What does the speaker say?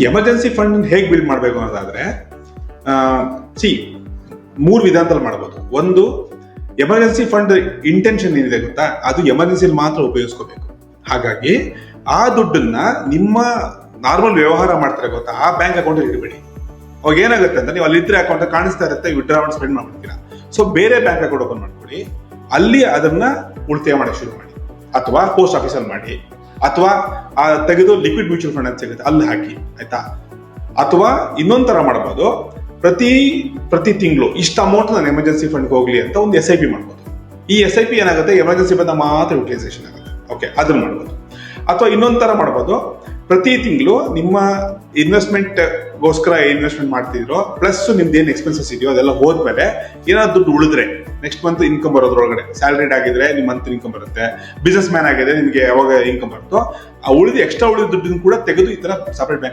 Emergency fund ಹೇಗೆ build ಮಾಡಬೇಕು ಅನ್ನೋದಾದ್ರೆ ಮೂರು ವಿಧಾನದಲ್ಲಿ ಮಾಡ್ಬೋದು. ಒಂದು, ಎಮರ್ಜೆನ್ಸಿ ಫಂಡ್ ಇಂಟೆನ್ಷನ್ ಏನಿದೆ ಗೊತ್ತಾ, ಅದು ಎಮರ್ಜೆನ್ಸಿಲಿ ಮಾತ್ರ ಉಪಯೋಗಿಸ್ಕೋಬೇಕು. ಹಾಗಾಗಿ ಆ ದುಡ್ಡನ್ನ ನಿಮ್ಮ ನಾರ್ಮಲ್ ವ್ಯವಹಾರ ಮಾಡ್ತಾರೆ ಗೊತ್ತಾ, ಆ ಬ್ಯಾಂಕ್ ಅಕೌಂಟ್ ಇಡಬೇಡಿ. ಅವಾಗ ಏನಾಗುತ್ತೆ ಅಂತ, ನೀವು ಅಲ್ಲಿ ಇದ್ರೆ ಅಕೌಂಟ್ ಕಾಣಿಸ್ತಾ ಇರುತ್ತೆ, ವಿಡ್ರಾ ಮಾಡಿ ಸ್ಪೆಂಡ್ ಮಾಡ್ಬಿಡ್ತೀರಾ. ಸೊ ಬೇರೆ ಬ್ಯಾಂಕ್ ಅಕೌಂಟ್ ಓಪನ್ ಮಾಡ್ಕೊಡಿ, ಅಲ್ಲಿ ಅದನ್ನ ಉಳಿತಾಯ ಮಾಡಕ್ಕೆ ಶುರು ಮಾಡಿ, ಅಥವಾ ಪೋಸ್ಟ್ ಆಫೀಸಲ್ಲಿ ಮಾಡಿ, ಅಥವಾ ತೆಗೆದು ಲಿಕ್ವಿಡ್ ಮ್ಯೂಚುವಲ್ ಫಂಡ್ ಅಂತ ಸಿಗುತ್ತೆ ಅಲ್ಲಿ ಹಾಕಿ, ಆಯ್ತಾ. ಅಥವಾ ಇನ್ನೊಂದ್ ತರ ಮಾಡಬಹುದು, ಪ್ರತಿ ತಿಂಗಳು ಇಷ್ಟು ಅಮೌಂಟ್ ನಾನು ಎಮರ್ಜೆನ್ಸಿ ಫಂಡ್ಗೆ ಹೋಗ್ಲಿ ಅಂತ ಒಂದು SIP ಮಾಡ್ಬೋದು. ಈ SIP ಏನಾಗುತ್ತೆ, ಎಮರ್ಜೆನ್ಸಿ ಬಂದ ಮಾತ್ರ ಯುಟಿಲೈಸೇಷನ್ ಆಗುತ್ತೆ. ಓಕೆ, ಅದನ್ನ ಮಾಡ್ಬೋದು. ಅಥವಾ ಇನ್ನೊಂದ್ ತರ ಮಾಡ್ಬೋದು, ಪ್ರತಿ ತಿಂಗಳು ನಿಮ್ಮ ಇನ್ವೆಸ್ಟ್ಮೆಂಟ್ ಗೋಸ್ಕರ ಇನ್ವೆಸ್ಟ್ಮೆಂಟ್ ಮಾಡ್ತಿದ್ರು ಪ್ಲಸ್ ನಿಮ್ದು ಏನ್ ಎಕ್ಸ್ಪೆನ್ಸಸ್ ಇದೆಯೋ ಅದೆಲ್ಲ ಹೋದ್ಮೇಲೆ ಏನಾದ್ರು ದುಡ್ಡು ಉಳಿದ್ರೆ ನೆಕ್ಸ್ಟ್ ಮಂತ್ ಇನ್ಕಮ್ ಬರೋದ್ರೊಳಗಡೆ, ಸ್ಯಾಲರಿಡ್ ಆಗಿದ್ರೆ ನಿಮ್ ಮಂತ್ ಇನ್ಕಮ್ ಬರುತ್ತೆ, ಬಿಸ್ನೆಸ್ ಮ್ಯಾನ್ ಆಗಿದ್ರೆ ನಿಮ್ಗೆ ಯಾವಾಗ ಇನ್ಕಮ್ ಬರುತ್ತೋ ಆ ಎಕ್ಸ್ಟ್ರಾ ಉಳಿದ ದುಡ್ಡನ್ನು ಕೂಡ ತೆಗೆದು ಈ ತರ ಸಪರೇಟ್ ಬ್ಯಾಂಕ್